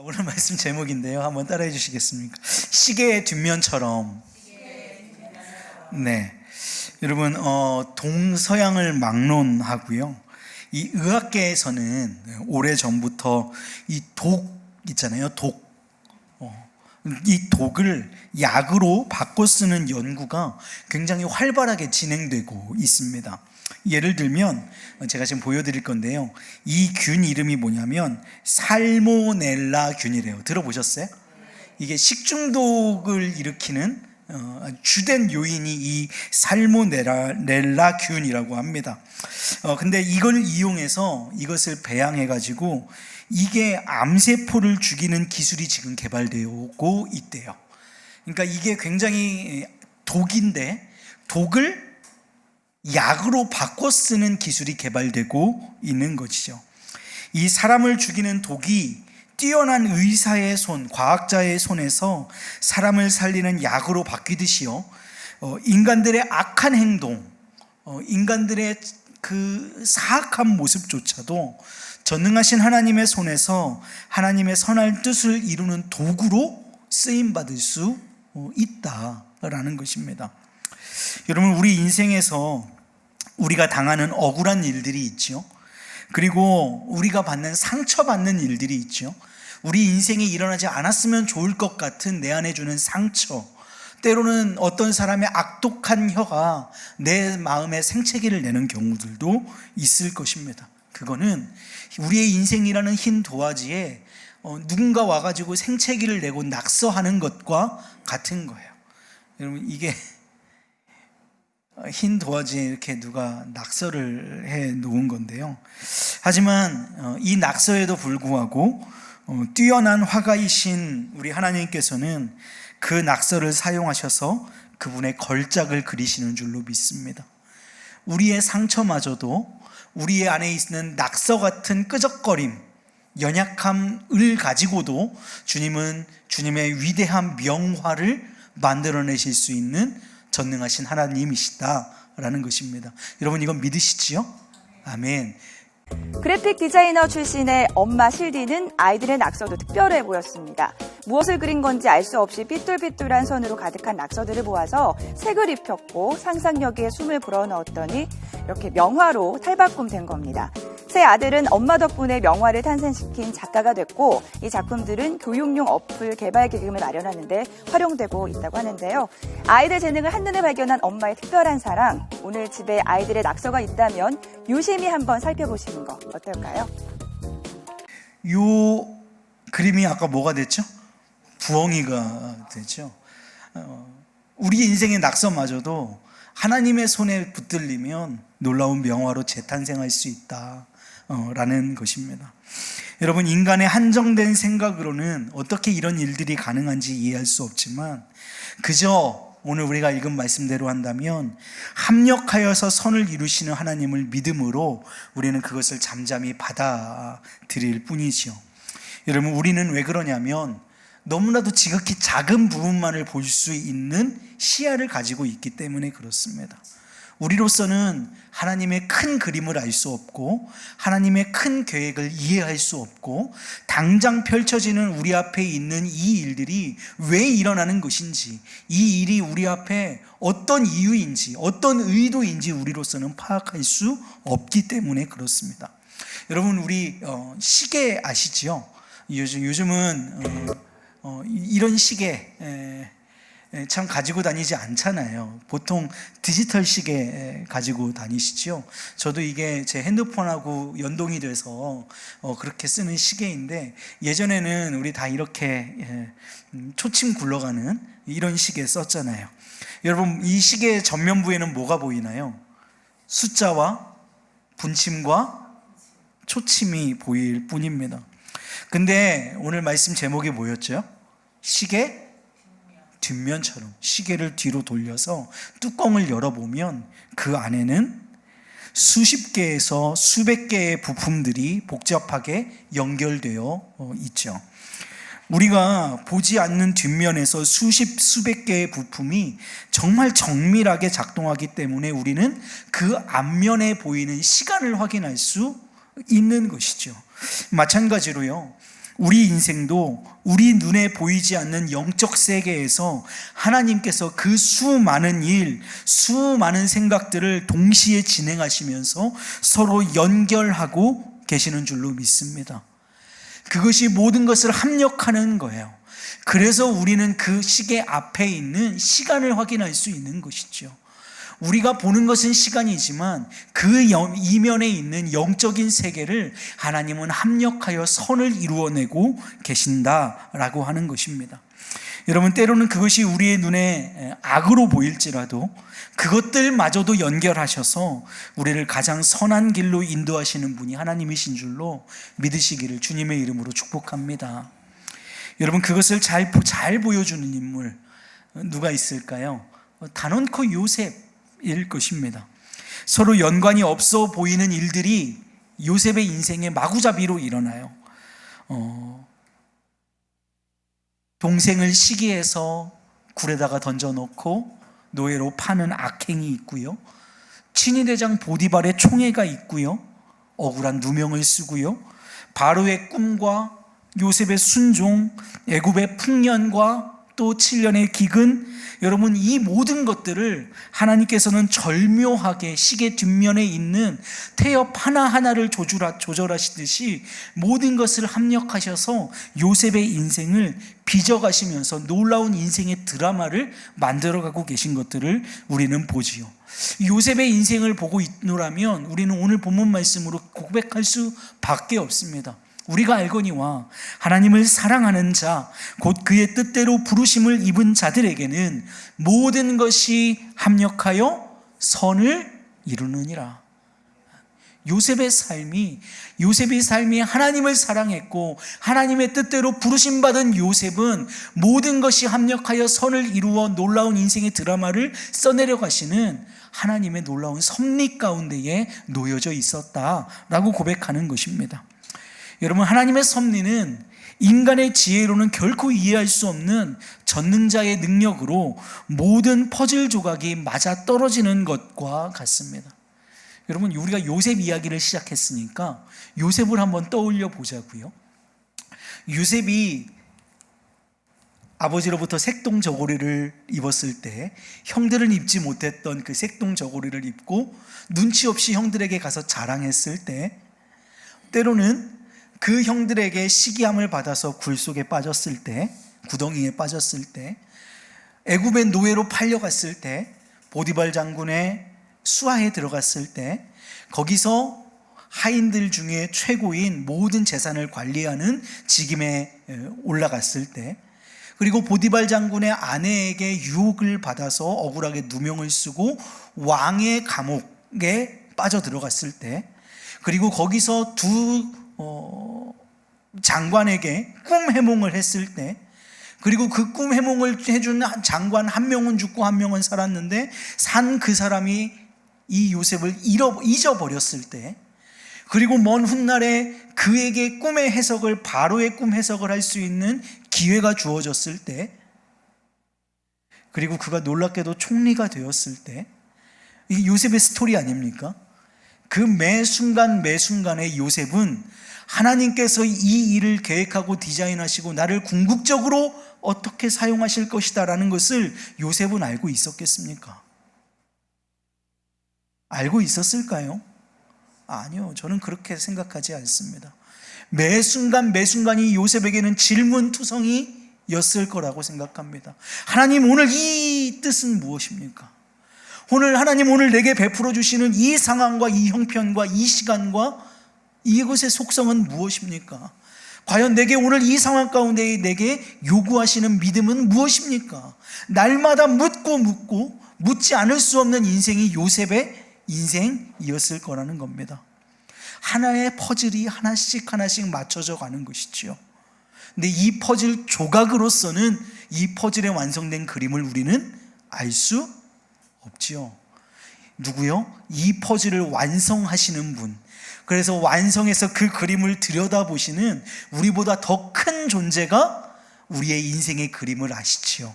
오늘 말씀 제목인데요. 한번 따라해 주시겠습니까? 시계의 뒷면처럼. 네, 여러분 동서양을 막론하고요. 이 의학계에서는 오래 전부터 이 독 있잖아요. 이 독을 약으로 바꿔 쓰는 연구가 굉장히 활발하게 진행되고 있습니다. 예를 들면 제가 지금 보여드릴 건데요. 이 균 이름이 뭐냐면 살모넬라 균이래요. 들어보셨어요? 이게 식중독을 일으키는 주된 요인이 이 살모넬라 균이라고 합니다. 근데 이걸 이용해서 이것을 배양해 가지고 이게 암세포를 죽이는 기술이 지금 개발되고 있대요. 그러니까 이게 굉장히 독인데 독을 약으로 바꿔 쓰는 기술이 개발되고 있는 것이죠. 이 사람을 죽이는 독이 뛰어난 의사의 손, 과학자의 손에서 사람을 살리는 약으로 바뀌듯이요, 인간들의 악한 행동, 인간들의 그 사악한 모습조차도 전능하신 하나님의 손에서 하나님의 선한 뜻을 이루는 도구로 쓰임받을 수 있다라는 것입니다. 여러분, 우리 인생에서 우리가 당하는 억울한 일들이 있죠. 그리고 우리가 받는 상처받는 일들이 있죠. 우리 인생에 일어나지 않았으면 좋을 것 같은 내 안에 주는 상처, 때로는 어떤 사람의 악독한 혀가 내 마음에 생채기를 내는 경우들도 있을 것입니다. 그거는 우리의 인생이라는 흰 도화지에 누군가 와가지고 생채기를 내고 낙서하는 것과 같은 거예요. 여러분, 이게 흰 도화지에 이렇게 누가 낙서를 해 놓은 건데요. 하지만 이 낙서에도 불구하고 뛰어난 화가이신 우리 하나님께서는 그 낙서를 사용하셔서 그분의 걸작을 그리시는 줄로 믿습니다. 우리의 상처마저도 우리의 안에 있는 낙서 같은 끄적거림, 연약함을 가지고도 주님은 주님의 위대한 명화를 만들어내실 수 있는 전능하신 하나님이시다라는 것입니다. 여러분, 이건 믿으시지요? 아멘. 그래픽 디자이너 출신의 엄마 실디는 아이들의 낙서도 특별해 보였습니다. 무엇을 그린 건지 알 수 없이 삐뚤삐뚤한 선으로 가득한 낙서들을 모아서 색을 입혔고 상상력에 숨을 불어넣었더니 이렇게 명화로 탈바꿈된 겁니다. 새 아들은 엄마 덕분에 명화를 탄생시킨 작가가 됐고, 이 작품들은 교육용 어플 개발 기금을 마련하는 데 활용되고 있다고 하는데요. 아이들 재능을 한눈에 발견한 엄마의 특별한 사랑, 오늘 집에 아이들의 낙서가 있다면 유심히 한번 살펴보시는 거 어떨까요? 요 그림이 아까 뭐가 됐죠? 부엉이가 됐죠. 우리 인생의 낙서마저도 하나님의 손에 붙들리면 놀라운 명화로 재탄생할 수 있다라는 것입니다. 여러분, 인간의 한정된 생각으로는 어떻게 이런 일들이 가능한지 이해할 수 없지만, 그저 오늘 우리가 읽은 말씀대로 한다면 합력하여서 선을 이루시는 하나님을 믿음으로 우리는 그것을 잠잠히 받아들일 뿐이죠. 여러분, 우리는 왜 그러냐면 너무나도 지극히 작은 부분만을 볼 수 있는 시야를 가지고 있기 때문에 그렇습니다. 우리로서는 하나님의 큰 그림을 알 수 없고 하나님의 큰 계획을 이해할 수 없고 당장 펼쳐지는 우리 앞에 있는 이 일들이 왜 일어나는 것인지, 이 일이 우리 앞에 어떤 이유인지 어떤 의도인지 우리로서는 파악할 수 없기 때문에 그렇습니다. 여러분, 우리 시계 아시죠? 요즘은 이런 시계 참 가지고 다니지 않잖아요. 보통 디지털 시계 가지고 다니시죠. 저도 이게 제 핸드폰하고 연동이 돼서 그렇게 쓰는 시계인데, 예전에는 우리 다 이렇게 초침 굴러가는 이런 시계 썼잖아요. 여러분, 이 시계의 전면부에는 뭐가 보이나요? 숫자와 분침과 초침이 보일 뿐입니다. 근데 오늘 말씀 제목이 뭐였죠? 시계 뒷면처럼. 시계를 뒤로 돌려서 뚜껑을 열어보면 그 안에는 수십 개에서 수백 개의 부품들이 복잡하게 연결되어 있죠. 우리가 보지 않는 뒷면에서 수백 개의 부품이 정말 정밀하게 작동하기 때문에 우리는 그 앞면에 보이는 시간을 확인할 수 있는 것이죠. 마찬가지로요, 우리 인생도 우리 눈에 보이지 않는 영적 세계에서 하나님께서 그 수많은 일, 수많은 생각들을 동시에 진행하시면서 서로 연결하고 계시는 줄로 믿습니다. 그것이 모든 것을 합력하는 거예요. 그래서 우리는 그 시계 앞에 있는 시간을 확인할 수 있는 것이죠. 우리가 보는 것은 시간이지만 그 이면에 있는 영적인 세계를 하나님은 합력하여 선을 이루어내고 계신다라고 하는 것입니다. 여러분, 때로는 그것이 우리의 눈에 악으로 보일지라도 그것들마저도 연결하셔서 우리를 가장 선한 길로 인도하시는 분이 하나님이신 줄로 믿으시기를 주님의 이름으로 축복합니다. 여러분, 그것을 잘 보여주는 인물 누가 있을까요? 단언코 요셉일 것입니다. 서로 연관이 없어 보이는 일들이 요셉의 인생의 마구잡이로 일어나요. 동생을 시기해서 굴에다가 던져놓고 노예로 파는 악행이 있고요. 친위대장 보디발의 총애가 있고요. 억울한 누명을 쓰고요. 바로의 꿈과 요셉의 순종, 애굽의 풍년과 또 7년의 기근, 여러분, 이 모든 것들을 하나님께서는 절묘하게 시계 뒷면에 있는 태엽 하나하나를 조절하시듯이 모든 것을 합력하셔서 요셉의 인생을 빚어가시면서 놀라운 인생의 드라마를 만들어가고 계신 것들을 우리는 보지요. 요셉의 인생을 보고 있노라면 우리는 오늘 본문 말씀으로 고백할 수밖에 없습니다. 우리가 알거니와 하나님을 사랑하는 자, 곧 그의 뜻대로 부르심을 입은 자들에게는 모든 것이 합력하여 선을 이루느니라. 요셉의 삶이 하나님을 사랑했고 하나님의 뜻대로 부르심받은 요셉은 모든 것이 합력하여 선을 이루어 놀라운 인생의 드라마를 써내려 가시는 하나님의 놀라운 섭리 가운데에 놓여져 있었다라고 고백하는 것입니다. 여러분, 하나님의 섭리는 인간의 지혜로는 결코 이해할 수 없는 전능자의 능력으로 모든 퍼즐 조각이 맞아 떨어지는 것과 같습니다. 여러분, 우리가 요셉 이야기를 시작했으니까 요셉을 한번 떠올려 보자고요. 요셉이 아버지로부터 색동 저고리를 입었을 때 형들은 입지 못했던 그 색동 저고리를 입고 눈치 없이 형들에게 가서 자랑했을 때, 때로는 그 형들에게 시기함을 받아서 굴 속에 빠졌을 때, 구덩이에 빠졌을 때, 애굽의 노예로 팔려갔을 때, 보디발 장군의 수하에 들어갔을 때, 거기서 하인들 중에 최고인 모든 재산을 관리하는 직임에 올라갔을 때, 그리고 보디발 장군의 아내에게 유혹을 받아서 억울하게 누명을 쓰고 왕의 감옥에 빠져 들어갔을 때, 그리고 거기서 두 장관에게 꿈 해몽을 했을 때, 그리고 그 꿈 해몽을 해준 장관 한 명은 죽고 한 명은 살았는데 산 그 사람이 이 요셉을 잊어버렸을 때, 그리고 먼 훗날에 그에게 꿈의 해석을, 바로의 꿈 해석을 할 수 있는 기회가 주어졌을 때, 그리고 그가 놀랍게도 총리가 되었을 때, 이게 요셉의 스토리 아닙니까? 그 매 순간에 요셉은 하나님께서 이 일을 계획하고 디자인하시고 나를 궁극적으로 어떻게 사용하실 것이다 라는 것을 요셉은 알고 있었겠습니까? 알고 있었을까요? 아니요, 저는 그렇게 생각하지 않습니다. 매 순간이 요셉에게는 질문투성이였을 거라고 생각합니다. 하나님, 오늘 이 뜻은 무엇입니까? 하나님 오늘 내게 베풀어 주시는 이 상황과 이 형편과 이 시간과 이것의 속성은 무엇입니까? 과연 내게 오늘 이 상황 가운데 내게 요구하시는 믿음은 무엇입니까? 날마다 묻고 묻지 않을 수 없는 인생이 요셉의 인생이었을 거라는 겁니다. 하나의 퍼즐이 하나씩 맞춰져 가는 것이지요. 근데 이 퍼즐 조각으로서는 이 퍼즐의 완성된 그림을 우리는 알 수 없지요. 누구요? 이 퍼즐을 완성하시는 분, 그래서 완성해서 그 그림을 들여다보시는 우리보다 더 큰 존재가 우리의 인생의 그림을 아시지요.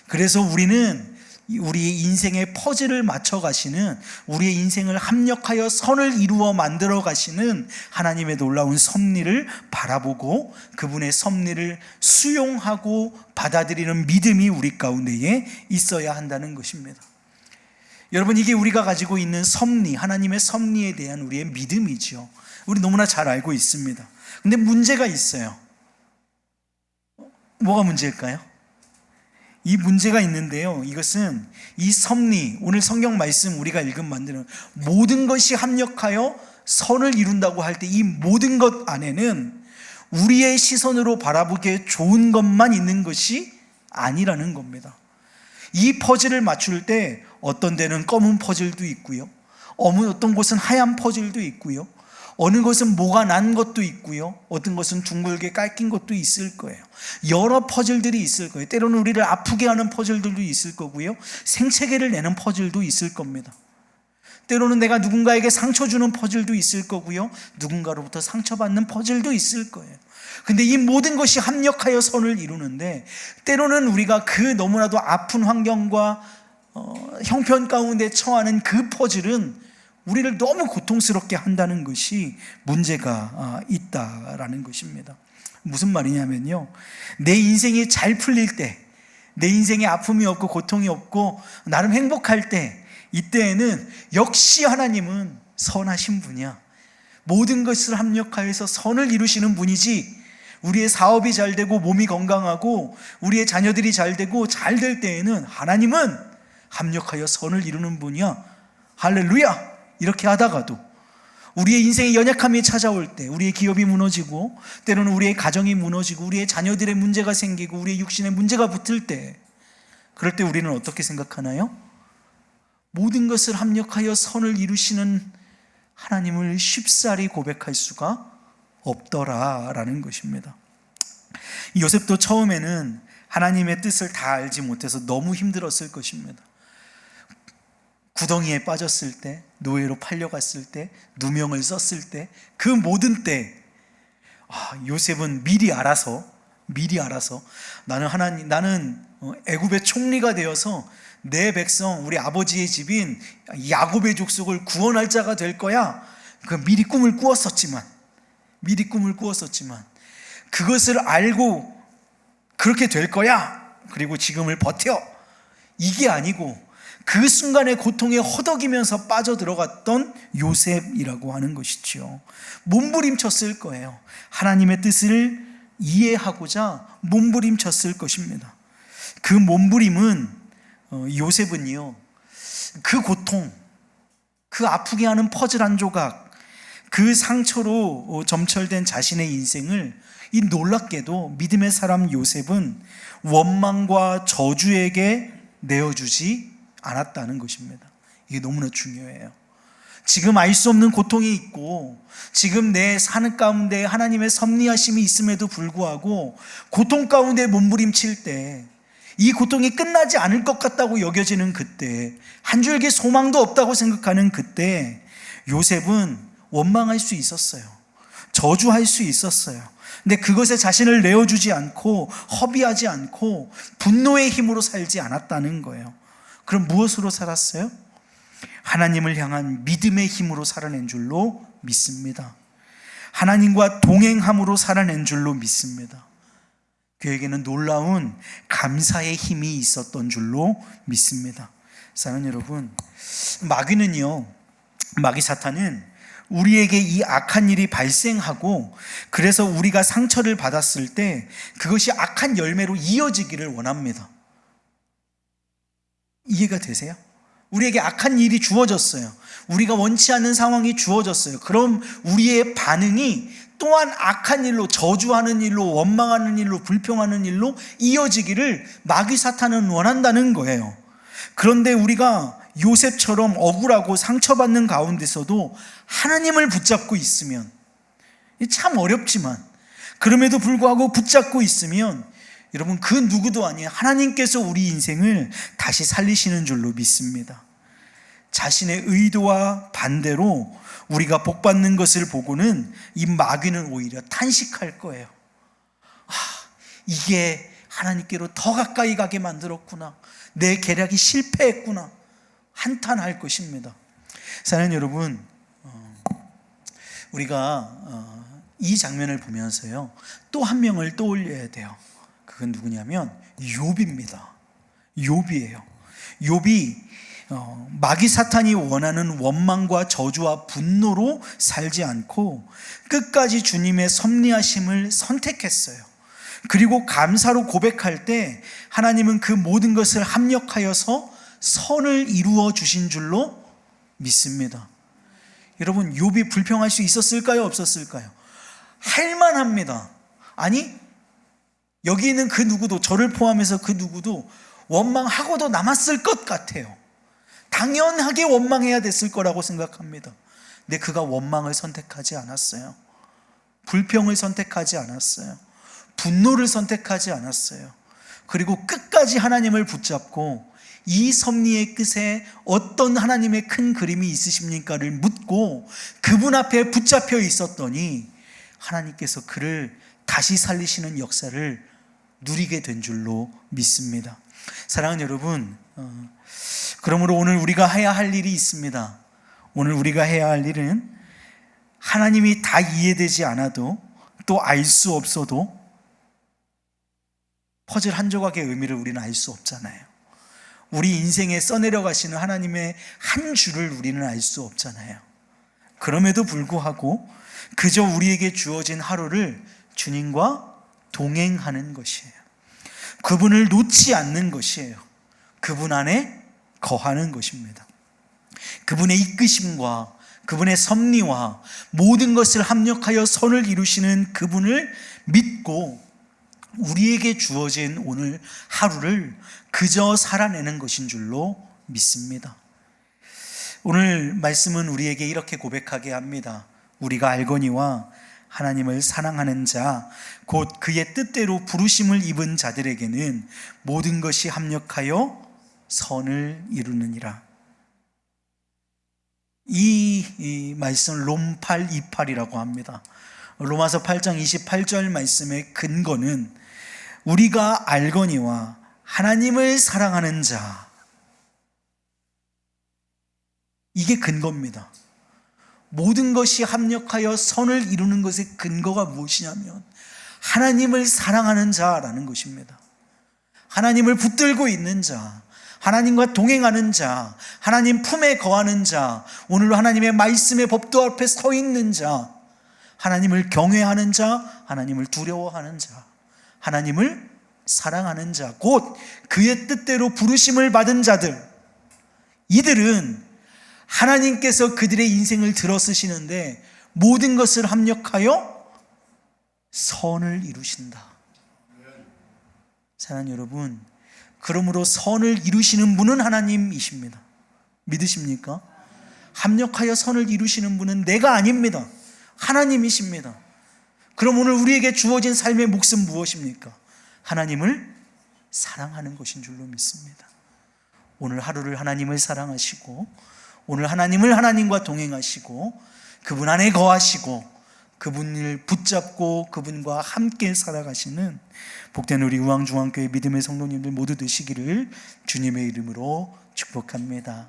그래서 우리는 우리의 인생의 퍼즐을 맞춰 가시는, 우리의 인생을 합력하여 선을 이루어 만들어 가시는 하나님의 놀라운 섭리를 바라보고 그분의 섭리를 수용하고 받아들이는 믿음이 우리 가운데에 있어야 한다는 것입니다. 여러분, 이게 우리가 가지고 있는 섭리, 하나님의 섭리에 대한 우리의 믿음이죠. 우리 너무나 잘 알고 있습니다. 근데 문제가 있어요. 뭐가 문제일까요? 이 문제가 있는데요, 이것은 이 섭리, 오늘 성경 말씀 우리가 읽은 만드는 모든 것이 합력하여 선을 이룬다고 할 때 이 모든 것 안에는 우리의 시선으로 바라보기에 좋은 것만 있는 것이 아니라는 겁니다. 이 퍼즐을 맞출 때 어떤 데는 검은 퍼즐도 있고요, 어떤 곳은 하얀 퍼즐도 있고요, 어느 것은 모가 난 것도 있고요, 어떤 것은 둥글게 깔낀 것도 있을 거예요. 여러 퍼즐들이 있을 거예요. 때로는 우리를 아프게 하는 퍼즐들도 있을 거고요, 생채계를 내는 퍼즐도 있을 겁니다. 때로는 내가 누군가에게 상처 주는 퍼즐도 있을 거고요, 누군가로부터 상처받는 퍼즐도 있을 거예요. 근데 이 모든 것이 합력하여 선을 이루는데, 때로는 우리가 그 너무나도 아픈 환경과 형편 가운데 처하는 그 퍼즐은 우리를 너무 고통스럽게 한다는 것이 문제가 있다라는 것입니다. 무슨 말이냐면요, 내 인생이 잘 풀릴 때, 내 인생에 아픔이 없고 고통이 없고 나름 행복할 때, 이때에는 역시 하나님은 선하신 분이야, 모든 것을 합력하여서 선을 이루시는 분이지, 우리의 사업이 잘 되고 몸이 건강하고 우리의 자녀들이 잘 되고 잘 될 때에는 하나님은 합력하여 선을 이루는 분이야, 할렐루야, 이렇게 하다가도 우리의 인생의 연약함이 찾아올 때, 우리의 기업이 무너지고 때로는 우리의 가정이 무너지고 우리의 자녀들의 문제가 생기고 우리의 육신의 문제가 붙을 때, 그럴 때 우리는 어떻게 생각하나요? 모든 것을 합력하여 선을 이루시는 하나님을 쉽사리 고백할 수가 없더라라는 것입니다. 요셉도 처음에는 하나님의 뜻을 다 알지 못해서 너무 힘들었을 것입니다. 구덩이에 빠졌을 때, 노예로 팔려갔을 때, 누명을 썼을 때, 그 모든 때 요셉은 미리 알아서 나는 애굽의 총리가 되어서 내 백성, 우리 아버지의 집인 야곱의 족속을 구원할 자가 될 거야, 그 미리 꿈을 꾸었었지만 그것을 알고 그렇게 될 거야, 그리고 지금을 버텨, 이게 아니고 그 순간의 고통에 허덕이면서 빠져들어갔던 요셉이라고 하는 것이죠. 몸부림쳤을 거예요. 하나님의 뜻을 이해하고자 몸부림쳤을 것입니다. 그 몸부림은 요셉은요, 그 고통, 그 아프게 하는 퍼즐 한 조각, 그 상처로 점철된 자신의 인생을 이 놀랍게도 믿음의 사람 요셉은 원망과 저주에게 내어주지 않았다는 것입니다. 이게 너무나 중요해요. 지금 알 수 없는 고통이 있고 지금 내 사는 가운데 하나님의 섭리하심이 있음에도 불구하고 고통 가운데 몸부림칠 때, 이 고통이 끝나지 않을 것 같다고 여겨지는 그때, 한 줄기 소망도 없다고 생각하는 그때 요셉은 원망할 수 있었어요. 저주할 수 있었어요. 근데 그것에 자신을 내어주지 않고 허비하지 않고 분노의 힘으로 살지 않았다는 거예요. 그럼 무엇으로 살았어요? 하나님을 향한 믿음의 힘으로 살아낸 줄로 믿습니다. 하나님과 동행함으로 살아낸 줄로 믿습니다. 그에게는 놀라운 감사의 힘이 있었던 줄로 믿습니다. 사랑하는 여러분, 마귀 사탄은 우리에게 이 악한 일이 발생하고 그래서 우리가 상처를 받았을 때 그것이 악한 열매로 이어지기를 원합니다. 이해가 되세요? 우리에게 악한 일이 주어졌어요. 우리가 원치 않는 상황이 주어졌어요. 그럼 우리의 반응이 또한 악한 일로, 저주하는 일로, 원망하는 일로, 불평하는 일로 이어지기를 마귀 사탄은 원한다는 거예요. 그런데 우리가 요셉처럼 억울하고 상처받는 가운데서도 하나님을 붙잡고 있으면, 참 어렵지만 그럼에도 불구하고 붙잡고 있으면 여러분, 그 누구도 아니에요. 하나님께서 우리 인생을 다시 살리시는 줄로 믿습니다. 자신의 의도와 반대로 우리가 복받는 것을 보고는 이 마귀는 오히려 탄식할 거예요. 이게 하나님께로 더 가까이 가게 만들었구나. 내 계략이 실패했구나. 한탄할 것입니다. 사랑하는 여러분, 우리가 이 장면을 보면서요, 또 한 명을 떠올려야 돼요. 그건 누구냐면 욥입니다. 욥이에요. 욥이 마귀 사탄이 원하는 원망과 저주와 분노로 살지 않고 끝까지 주님의 섭리하심을 선택했어요. 그리고 감사로 고백할 때 하나님은 그 모든 것을 합력하여서 선을 이루어 주신 줄로 믿습니다. 여러분, 욥이 불평할 수 있었을까요? 없었을까요? 할만합니다. 아니, 여기 있는 그 누구도, 저를 포함해서 그 누구도 원망하고도 남았을 것 같아요. 당연하게 원망해야 됐을 거라고 생각합니다. 근데 그가 원망을 선택하지 않았어요. 불평을 선택하지 않았어요. 분노를 선택하지 않았어요. 그리고 끝까지 하나님을 붙잡고 이 섭리의 끝에 어떤 하나님의 큰 그림이 있으십니까를 묻고 그분 앞에 붙잡혀 있었더니 하나님께서 그를 다시 살리시는 역사를 누리게 된 줄로 믿습니다. 사랑하는 여러분, 그러므로 오늘 우리가 해야 할 일이 있습니다. 오늘 우리가 해야 할 일은 하나님이 다 이해되지 않아도 또 알 수 없어도 퍼즐 한 조각의 의미를 우리는 알 수 없잖아요. 우리 인생에 써내려 가시는 하나님의 한 줄을 우리는 알 수 없잖아요. 그럼에도 불구하고 그저 우리에게 주어진 하루를 주님과 동행하는 것이에요. 그분을 놓지 않는 것이에요. 그분 안에 거하는 것입니다. 그분의 이끄심과 그분의 섭리와 모든 것을 합력하여 선을 이루시는 그분을 믿고 우리에게 주어진 오늘 하루를 그저 살아내는 것인 줄로 믿습니다. 오늘 말씀은 우리에게 이렇게 고백하게 합니다. 우리가 알거니와 하나님을 사랑하는 자, 곧 그의 뜻대로 부르심을 입은 자들에게는 모든 것이 합력하여 선을 이루느니라. 이 말씀을 롬8 28이라고 합니다. 로마서 8장 28절 말씀의 근거는 우리가 알거니와 하나님을 사랑하는 자, 이게 근거입니다. 모든 것이 합력하여 선을 이루는 것의 근거가 무엇이냐면 하나님을 사랑하는 자라는 것입니다. 하나님을 붙들고 있는 자, 하나님과 동행하는 자, 하나님 품에 거하는 자, 오늘로 하나님의 말씀의 법도 앞에 서 있는 자, 하나님을 경외하는 자, 하나님을 두려워하는 자, 하나님을 사랑하는 자, 곧 그의 뜻대로 부르심을 받은 자들, 이들은 하나님께서 그들의 인생을 들어쓰시는데 모든 것을 합력하여 선을 이루신다. 사랑하는 여러분, 그러므로 선을 이루시는 분은 하나님이십니다. 믿으십니까? 합력하여 선을 이루시는 분은 내가 아닙니다. 하나님이십니다. 그럼 오늘 우리에게 주어진 삶의 몫은 무엇입니까? 하나님을 사랑하는 것인 줄로 믿습니다. 오늘 하루를 하나님을 사랑하시고 오늘 하나님을 하나님과 동행하시고 그분 안에 거하시고 그분을 붙잡고 그분과 함께 살아가시는 복된 우리 우왕중앙교회 믿음의 성도님들 모두 되시기를 주님의 이름으로 축복합니다.